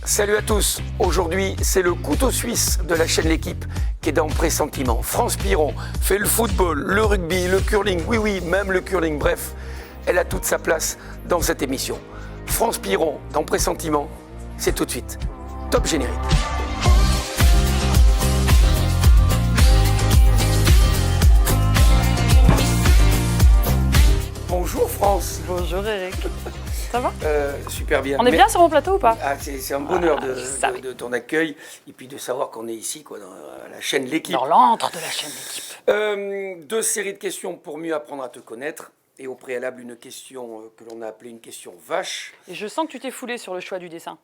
Salut à tous, aujourd'hui c'est le couteau suisse de la chaîne L'équipe qui est dans Pressentiment. France Piron fait le football, le rugby, le curling, oui, même le curling, bref, elle a toute sa place dans cette émission. France Piron dans Pressentiment, c'est tout de suite. Top générique. Bonjour France. Bonjour Eric. Ça va? Super bien. On est bien sur mon plateau ou pas? C'est un bonheur de ton accueil et puis de savoir qu'on est ici quoi, dans la chaîne L'équipe. Dans l'antre de la chaîne L'équipe. Deux séries de questions pour mieux apprendre à te connaître. Et au préalable, une question que l'on a appelée une question vache. Et je sens que tu t'es foulé sur le choix du dessin.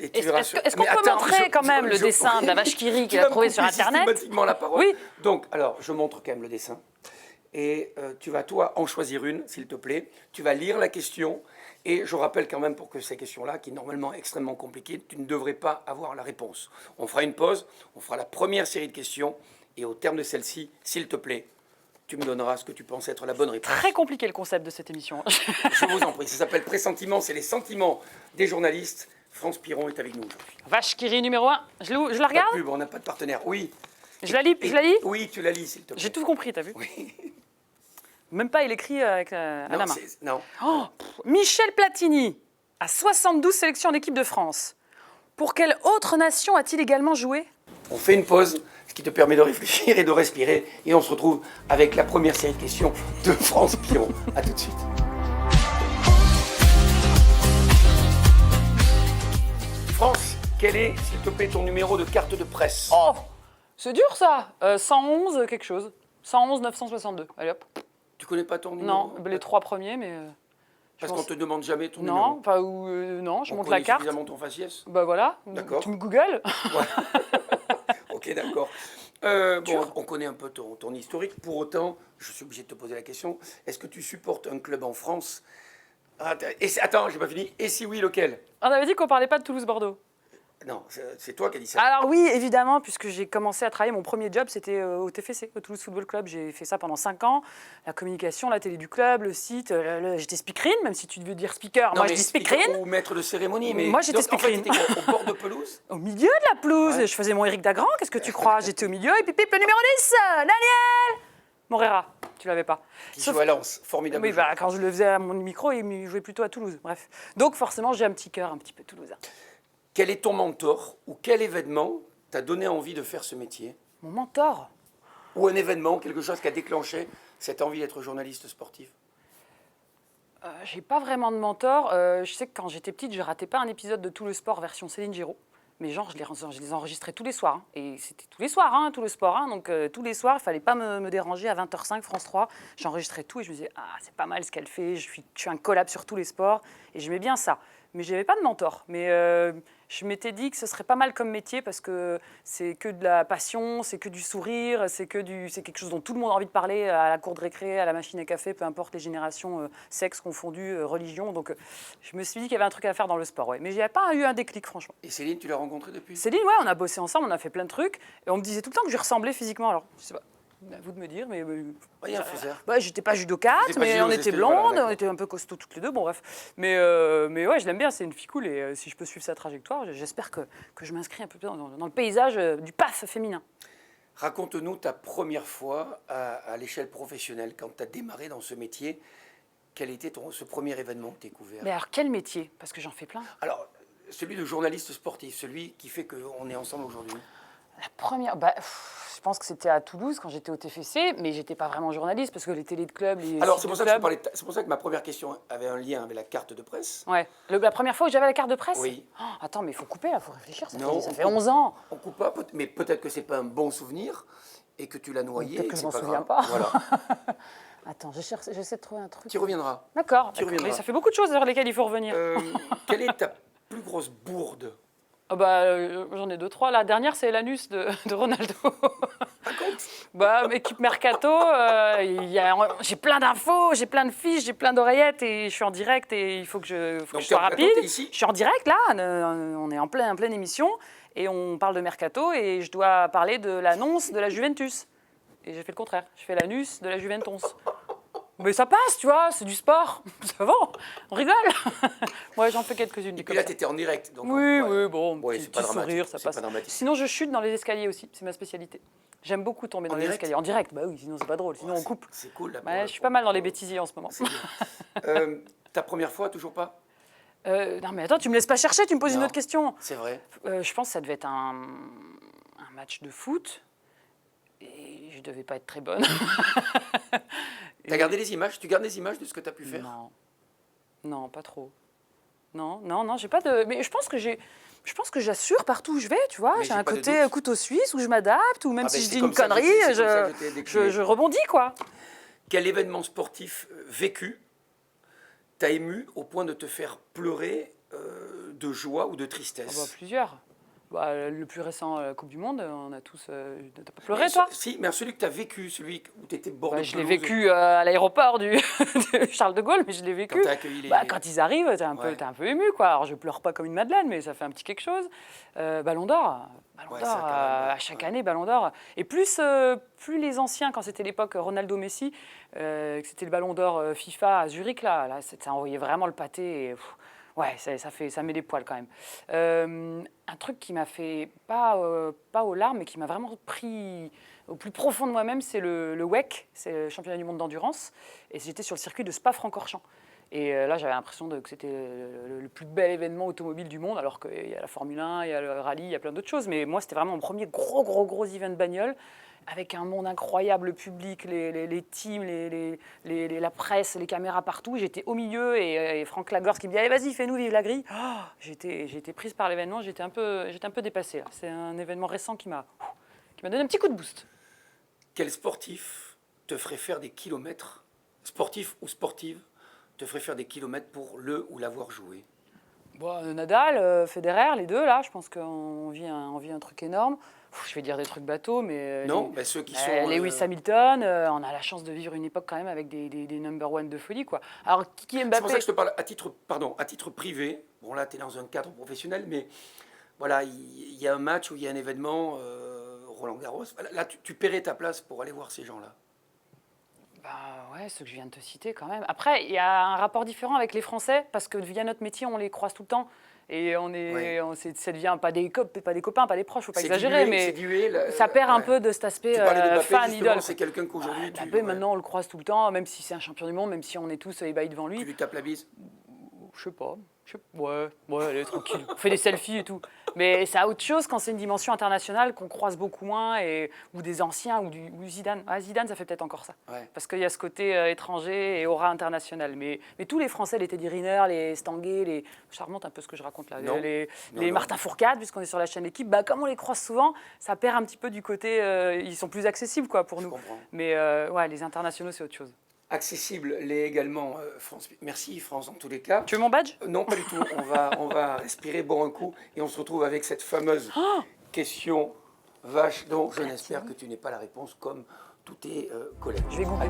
Est-ce qu'on peut montrer quand même le dessin de la vache qui rit qu'il a trouvé sur Internet? Systématiquement la parole. Oui. Donc, alors, je montre quand même le dessin. Et tu vas, toi, en choisir une, s'il te plaît. Tu vas lire la question. Et je rappelle quand même pour que ces questions-là, qui sont normalement extrêmement compliquées, tu ne devrais pas avoir la réponse. On fera une pause, on fera la première série de questions. Et au terme de celle-ci, s'il te plaît, tu me donneras ce que tu penses être la bonne réponse. Très compliqué le concept de cette émission. Je vous en prie, ça s'appelle Pressentiment, c'est les sentiments des journalistes. France Piron est avec nous aujourd'hui. Vache qui rit numéro 1. Je la regarde? Pas de pub, on n'a pas de partenaire, oui. Je la lis? Oui, tu la lis, s'il te plaît. J'ai tout compris, t'as vu? Oui. Même pas, il écrit avec à la main. Non. Oh, Michel Platini a 72 sélections en équipe de France. Pour quelle autre nation a-t-il également joué? On fait une pause, ce qui te permet de réfléchir et de respirer. Et on se retrouve avec la première série de questions de France Piron. A tout de suite. France, quel est, s'il te plaît, ton numéro de carte de presse? Oh, c'est dur ça. 111 quelque chose. 111 962. Allez hop. Tu connais pas ton numéro? Non, les trois premiers, mais... Parce qu'on te demande jamais ton numéro? Non, pas non, je monte la carte. Suffisamment ton faciès? Bah voilà, D'accord. tu me googles. Ouais. Ok, d'accord. Bon, on connaît un peu ton historique. Pour autant, je suis obligé de te poser la question. Est-ce que tu supportes un club en France? Attends, j'ai pas fini. Et si oui, lequel? On avait dit qu'on parlait pas de Toulouse-Bordeaux. Non, c'est toi qui as dit ça. Alors oui, évidemment, puisque j'ai commencé à travailler, mon premier job, c'était au TFC, au Toulouse Football Club. J'ai fait ça pendant 5 ans. La communication, la télé du club, le site. J'étais speakerine, même si tu veux dire speaker. Non, moi, je dis speakerine. Ou maître de cérémonie. Mais moi, j'étais speakerine. En fait, t'étais au bord de pelouse? Au milieu de la pelouse. Ouais. Je faisais mon Éric Dagrand, qu'est-ce que tu crois? J'étais au milieu, et puis pip, le numéro 10, Daniel Morera. Tu l'avais pas. Qui joue à Lens, formidable. Oui, bah, quand je le faisais à mon micro, il jouait plutôt à Toulouse. Bref. Donc forcément, j'ai un petit cœur un petit peu toulousain. Quel est ton mentor ou quel événement t'a donné envie de faire ce métier? Mon mentor? Ou un événement, quelque chose qui a déclenché cette envie d'être journaliste sportif? J'ai pas vraiment de mentor. Je sais que quand j'étais petite, je ratais pas un épisode de Tout le sport version Céline Giraud. Mais genre, je les enregistrais tous les soirs. Hein. Et c'était tous les soirs, hein, tout le sport. Hein. Donc tous les soirs, il fallait pas me déranger à 20h05, France 3. J'enregistrais tout et je me disais, ah, c'est pas mal ce qu'elle fait. Je suis un collab sur tous les sports. Et j'aimais bien ça. Mais je n'avais pas de mentor. Mais je m'étais dit que ce serait pas mal comme métier parce que c'est que de la passion, c'est que du sourire, c'est quelque chose dont tout le monde a envie de parler à la cour de récré, à la machine à café, peu importe les générations, sexe confondu, religion. Donc je me suis dit qu'il y avait un truc à faire dans le sport. Ouais. Mais il n'y a pas eu un déclic, franchement. Et Céline, tu l'as rencontrée depuis? Céline, ouais, on a bossé ensemble, on a fait plein de trucs. Et on me disait tout le temps que je ressemblais physiquement. Alors, je sais pas. À vous de me dire, mais Rien faisait. Ouais, j'étais pas judocate, mais on était blondes, on était un peu costauds toutes les deux, bon bref. Mais ouais, je l'aime bien, c'est une fille cool et si je peux suivre sa trajectoire, j'espère que je m'inscris un peu dans le paysage du PAF féminin. Raconte-nous ta première fois à l'échelle professionnelle, quand tu as démarré dans ce métier. Quel était ce premier événement que tu as découvert? Mais alors, quel métier? Parce que j'en fais plein. Alors, celui de journaliste sportif, celui qui fait qu'on est ensemble aujourd'hui. La première, je pense que c'était à Toulouse quand j'étais au TFC, mais j'étais pas vraiment journaliste parce que les télés de club, les Alors sites c'est pour ça que ma première question avait un lien avec la carte de presse. Ouais. La première fois où j'avais la carte de presse? Oui. Oh, attends, mais il faut couper là, il faut réfléchir, ça Non, fait 11 ans. On coupe pas, mais peut-être que c'est pas un bon souvenir et que tu l'as noyé. Peut-être que je m'en pas souviens grave. pas. Voilà. Attends, j'essaie de trouver un truc. Tu reviendras. D'accord. Tu reviendras. Mais ça fait beaucoup de choses vers lesquelles il faut revenir. Quelle est ta plus grosse bourde? J'en ai 2-3. La dernière, c'est l'anus de Ronaldo. Raconte. Équipe Mercato, j'ai plein d'infos, j'ai plein de fiches, j'ai plein d'oreillettes et je suis en direct et il faut que je sois rapide. Ici? Je suis en direct là, on est en pleine émission et on parle de Mercato et je dois parler de l'annonce de la Juventus. Et j'ai fait le contraire, je fais l'anus de la Juventus. Mais ça passe, tu vois, c'est du sport. Ça va, on rigole. Ouais, j'en fais quelques-unes. Et puis là, tu étais en direct. Donc, oui, bon, ouais, petit c'est pas dramatique. sourire, ça C'est passe. pas dramatique. Sinon, je chute dans les escaliers aussi, c'est ma spécialité. J'aime beaucoup tomber dans les direct escaliers. En direct, bah oui, sinon c'est pas drôle, sinon Ouais, on coupe. C'est cool. Là, Ouais, je suis pas mal dans les bêtisiers en ce moment. C'est bien. Ta première fois, toujours pas? Non mais attends, tu me laisses pas chercher, tu me poses une Non. autre question. C'est vrai. Je pense que ça devait être un match de foot et je devais pas être très bonne. T'as gardé les images? Tu gardes les images de ce que tu as pu faire? Non, pas trop. Non, j'ai pas de. Mais je pense que j'assure partout où je vais, tu vois. Mais J'ai j'ai un pas de côté doute. couteau suisse où je m'adapte, ou même Ah si ben, je c'est dis comme une ça que connerie, c'est comme ça que je t'ai décliné. je rebondis, quoi. Quel événement sportif vécu t'a ému au point de te faire pleurer de joie ou de tristesse? Plusieurs. Le plus récent, la Coupe du Monde, on a tous. T'as pas pleuré, toi? Si, mais celui que tu as vécu, celui où tu étais bord de Je l'ai pelouse, vécu à l'aéroport de Charles de Gaulle, mais je l'ai vécu. quand tu as accueilli les... Quand ils arrivent, t'es un peu ému, quoi. Alors, je pleure pas comme une madeleine, mais ça fait un petit quelque chose. Ballon d'or. Ouais, ça, quand même, À chaque année, Ballon d'or. Et plus les anciens, quand c'était l'époque Ronaldo-Messi, que c'était le Ballon d'or FIFA à Zurich, là ça envoyait vraiment le pâté. Et, ouais, ça met des poils quand même. Un truc qui m'a fait, pas aux larmes, mais qui m'a vraiment pris au plus profond de moi-même, c'est le WEC, c'est le championnat du monde d'endurance. Et j'étais sur le circuit de Spa-Francorchamps. Et là, j'avais l'impression que c'était le plus bel événement automobile du monde, alors qu'il y a la Formule 1, il y a le rallye, il y a plein d'autres choses. Mais moi, c'était vraiment mon premier gros event bagnole, avec un monde incroyable, le public, les teams, la presse, les caméras partout. J'étais au milieu et Franck Lagorce qui me dit « Allez, vas-y, fais-nous vivre la grille ». J'ai été prise par l'événement, j'étais un peu dépassée. Là. C'est un événement récent qui m'a donné un petit coup de boost. Quel sportif te ferait faire des kilomètres, sportif ou sportive, te ferait faire des kilomètres pour le ou l'avoir joué? Nadal, Federer, les deux, là, je pense qu'on vit un truc énorme. Je vais dire des trucs bateaux, mais... Non, ceux qui sont... Lewis Hamilton, on a la chance de vivre une époque quand même avec des number one de folie, quoi. Alors, qui Mbappé... C'est pour ça que je te parle à titre privé. Bon, là, tu es dans un cadre professionnel, mais voilà, il y a un match où il y a un événement, Roland-Garros. Là, tu paierais ta place pour aller voir ces gens-là. Ouais, ceux que je viens de te citer quand même. Après, il y a un rapport différent avec les Français, parce que via notre métier, on les croise tout le temps. Et ça devient pas des copains, pas des proches, faut pas exagérer, mais ça perd un peu de cet aspect fan, idole. C'est quelqu'un qu'aujourd'hui Mbappé, maintenant, on le croise tout le temps, même si c'est un champion du monde, même si on est tous ébahis devant lui. Tu lui tapes la bise? Je sais pas. Ouais, allez, tranquille. On fait des selfies et tout. Mais c'est autre chose quand c'est une dimension internationale qu'on croise beaucoup moins, ou des anciens, ou Zidane. Zidane, ça fait peut-être encore ça. Ouais. Parce qu'il y a ce côté étranger et aura international. Mais tous les Français, les Teddy Riner, les Stanguet, ça remonte un peu ce que je raconte là. Les Martin Fourcade, puisqu'on est sur la chaîne L'équipe, comme on les croise souvent, ça perd un petit peu du côté. Ils sont plus accessibles, quoi, pour nous. Comprends. Mais les internationaux, c'est autre chose. Accessible l'est également France. Merci France, en tous les cas. Tu veux mon badge? Non, pas du tout. On va respirer, boire un coup, et on se retrouve avec cette fameuse question vache dont je n'espère que tu n'aies pas la réponse comme tous tes collègues. Je vais googler.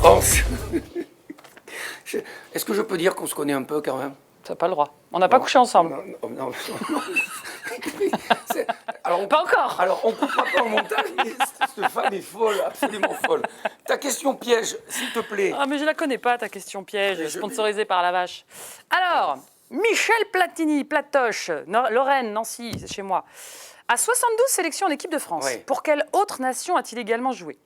France. Est-ce que je peux dire qu'on se connaît un peu quand même? T'as pas le droit. On n'a pas couché ensemble. Non. Alors, Pas encore. Alors, on ne coupera pas au montage, mais cette femme est folle, absolument folle. Ta question piège, s'il te plaît. Mais je la connais pas, ta question piège, sponsorisée par la vache. Alors, Michel Platini, Platoche, Lorraine, Nancy, c'est chez moi, a 72 sélections en équipe de France. Ouais. Pour quelle autre nation a-t-il également joué?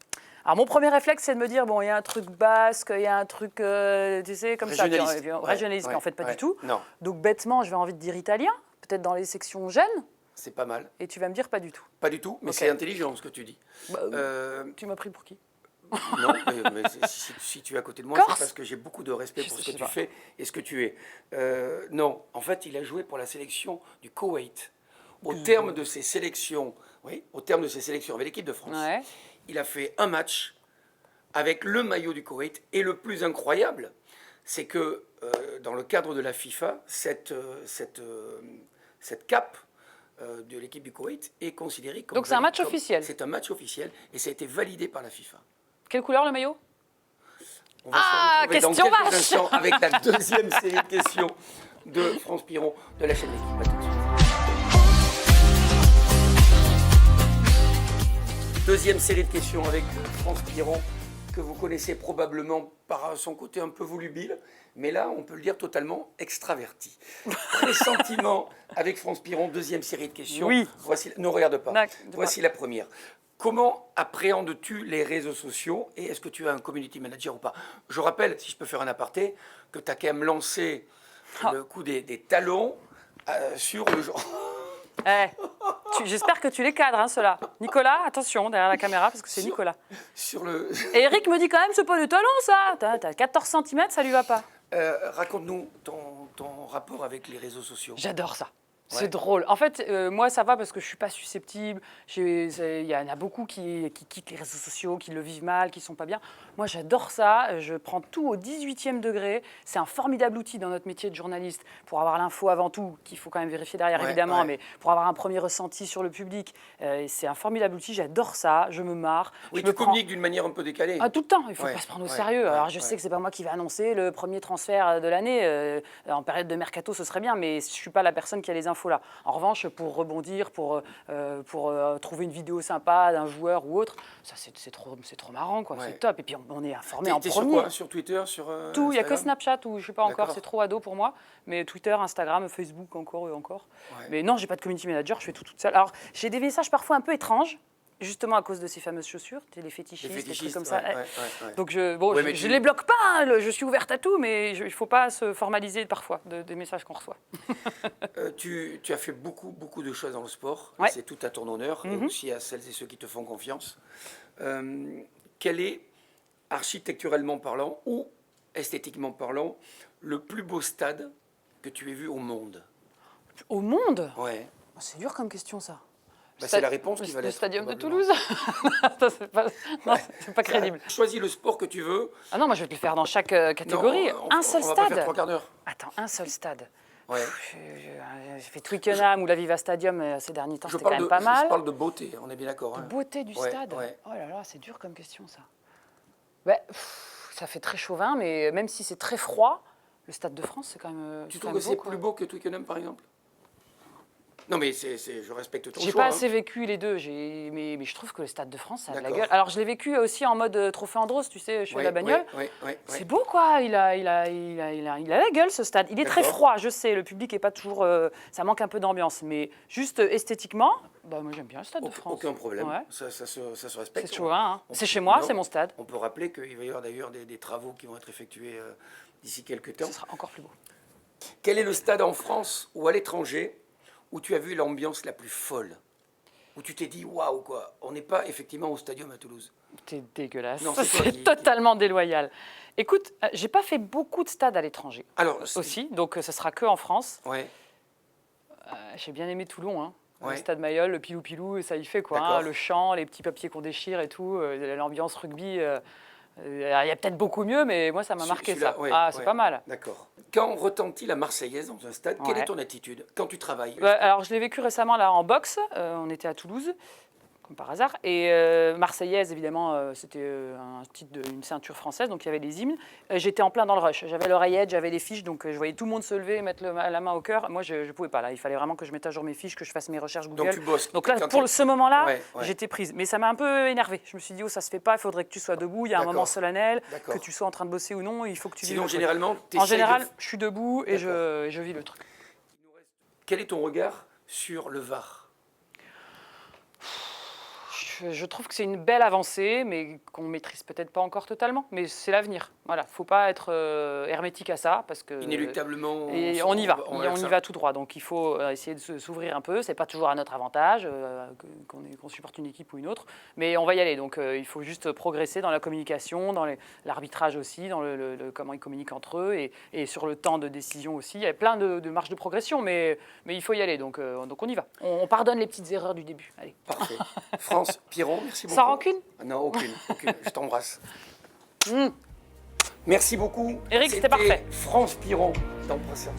Alors, mon premier réflexe, c'est de me dire, il y a un truc basque, il y a un truc, tu sais, comme régionaliste. ça. Régionaliste, mais en fait, pas du tout. Non, Donc, bêtement, je vais envie de dire italien, peut-être dans les sections jeunes, c'est pas mal. et tu vas me dire pas du tout. Pas du tout, mais Ok. c'est intelligent ce que tu dis. Tu m'as pris pour qui? Non, mais si tu es à côté de moi, Corse. c'est parce que j'ai beaucoup de respect pour ce que sais tu pas. fais et ce que tu es. Non, en fait, il a joué pour la sélection du Koweït. Au terme de ses sélections, avec l'équipe de France, Ouais. il a fait un match avec le maillot du Koweït. Et le plus incroyable, c'est que dans le cadre de la FIFA, cette cape de l'équipe du Koweït est considérée comme... Donc c'est un match officiel. C'est un match officiel et ça a été validé par la FIFA. Quelle couleur le maillot? On va se retrouver question dans quelques vache instants avec la deuxième série de questions de France Piron de la chaîne L'équipe. À tout de suite. Deuxième série de questions avec France Piron, que vous connaissez probablement par son côté un peu volubile, mais là, on peut le dire totalement extraverti. Pressentiment avec France Piron, deuxième série de questions. Oui. Voici, ne regarde pas. D'accord. Voici la première. Comment appréhendes-tu les réseaux sociaux et est-ce que tu as un community manager ou pas? Je rappelle, si je peux faire un aparté, que tu as quand même lancé le coup des talons sur le genre. Eh, j'espère que tu les cadres, hein, ceux-là. Nicolas, attention, derrière la caméra, parce que c'est Nicolas. Sur le... Et Eric me dit quand même, c'est pas des talons, ça. T'as 14 cm, ça lui va pas. Raconte-nous ton rapport avec les réseaux sociaux. J'adore ça. Ouais. C'est drôle. En fait, moi, ça va parce que je suis pas susceptible. Il y en a beaucoup qui quittent les réseaux sociaux, qui le vivent mal, qui sont pas bien. Moi, j'adore ça. Je prends tout au 18e degré. C'est un formidable outil dans notre métier de journaliste pour avoir l'info avant tout, qu'il faut quand même vérifier derrière, évidemment, mais pour avoir un premier ressenti sur le public. C'est un formidable outil. J'adore ça. Je me marre. Oui, tu communiques d'une manière un peu décalée. Ah, tout le temps, il ne faut pas se prendre au sérieux. Alors je sais que ce n'est pas moi qui vais annoncer le premier transfert de l'année. En période de mercato, ce serait bien, mais je ne suis pas la personne qui a les infos là. En revanche, pour rebondir, pour trouver une vidéo sympa d'un joueur ou autre, ça c'est trop marrant, quoi. C'est top. Et puis on est informé en premier. Sur quoi? Sur Twitter, sur tout, il n'y a que Snapchat où je ne sais pas encore, D'accord. c'est trop ado pour moi. Mais Twitter, Instagram, Facebook, encore et encore. Ouais. Mais non, j'ai pas de community manager, je fais tout toute seule. Alors j'ai des messages parfois un peu étranges. Justement à cause de ces fameuses chaussures, les fétichistes, des trucs comme ça. Donc je les bloque pas, hein, je suis ouverte à tout, mais il ne faut pas se formaliser parfois des messages qu'on reçoit. Tu as fait beaucoup de choses dans le sport, Ouais. c'est tout à ton honneur, et aussi à celles et ceux qui te font confiance. Quel est, architecturellement parlant ou esthétiquement parlant, le plus beau stade que tu aies vu au monde? Au monde? Ouais. Oh, c'est dur comme question ça. Bah, c'est la réponse qui va Le l'être. stadium de probablement. Toulouse. Ça, c'est pas crédible. Choisis le sport que tu veux. Ah non, moi je vais te le faire dans chaque catégorie. Non, Un seul on va pas stade. faire 3 quarts d'heure. Attends, un seul stade. Ouais. J'ai fait Twickenham ou la Viva Stadium ces derniers temps, c'était quand même pas Je mal. parle de beauté, on est bien d'accord. De Hein. beauté du Ouais, stade. ouais. Oh là là, c'est dur comme question ça. Ouais, ça fait très chauvin, mais même si c'est très froid, le Stade de France, c'est quand même. Tu quand trouves même que c'est beau, quoi. plus beau que Twickenham, par exemple? Non, mais je respecte ton choix. J'ai pas hein. assez vécu les deux, mais je trouve que le Stade de France, ça a de la D'accord. gueule. Alors je l'ai vécu aussi en mode trophée Andros, tu sais, chez Ouais, la bagnole. ouais. C'est beau quoi, il a la gueule ce stade. Il est très D'accord. froid, je sais, le public est pas toujours, ça manque un peu d'ambiance, mais juste esthétiquement, bah moi j'aime bien le Stade de France. Aucun problème, Ouais. ça se respecte. C'est chauvin, hein. On- C'est chez moi, non, c'est mon stade. On peut rappeler qu'il va y avoir d'ailleurs des travaux qui vont être effectués d'ici quelques temps. Ce sera encore plus beau. Quel est le stade en France ou à l'étranger où tu as vu l'ambiance la plus folle? Où tu t'es dit, waouh, quoi, on n'est pas effectivement au stadium à Toulouse. T'es dégueulasse. Non, c'est toi C'est qui- totalement déloyal. Écoute, j'ai pas fait beaucoup de stades à l'étranger Alors, aussi, donc ce sera que en France. Ouais, J'ai bien aimé Toulon, hein. Ouais. Le Stade Mayol, le pilou-pilou, et ça y fait quoi. Hein, D'accord. le chant, les petits papiers qu'on déchire et tout, l'ambiance rugby. Il y a peut-être beaucoup mieux, mais moi ça m'a marqué Celui-là, ça. ouais, Ah, c'est ouais. pas mal. D'accord. Quand retentit la Marseillaise dans un stade, quelle Ouais. est ton attitude quand tu travailles? Alors je l'ai vécu récemment là en boxe. On était à Toulouse, comme par hasard. Et Marseillaise, évidemment, c'était un titre d'une ceinture française, donc il y avait les hymnes. J'étais en plein dans le rush. J'avais l'oreillette, j'avais les fiches, donc je voyais tout le monde se lever, mettre la main au cœur. Moi, je ne pouvais pas là. Il fallait vraiment que je mette à jour mes fiches, que je fasse mes recherches Google. Donc tu bosses. Donc là, Quand pour tu- ce moment-là, Ouais. j'étais prise. Mais ça m'a un peu énervée. Je me suis dit, oh, ça se fait pas, il faudrait que tu sois debout. Il y a un D'accord. moment solennel, D'accord. que tu sois en train de bosser ou non, il faut que tu vives Sinon, le truc. généralement, En t'essayes général, de- je suis debout et je vis le truc. Quel est ton regard sur le VAR? Je trouve que c'est une belle avancée, mais qu'on maîtrise peut-être pas encore totalement. Mais c'est l'avenir. Voilà, faut pas être hermétique à ça parce que Inéluctablement. et on y va, on on y ça. va tout droit. Donc il faut essayer de s'ouvrir un peu. C'est pas toujours à notre avantage qu'on supporte une équipe ou une autre, mais on va y aller. Donc il faut juste progresser dans la communication, dans l'arbitrage aussi, dans comment ils communiquent entre eux et sur le temps de décision aussi. Il y a plein de marges de progression, mais il faut y aller. Donc on y va. On pardonne les petites erreurs du début. Allez. Parfait. France Piron, merci beaucoup. Sans rancune? Non, aucune. Je t'embrasse. Merci beaucoup. Eric, c'était parfait. France Piron dans Brassens.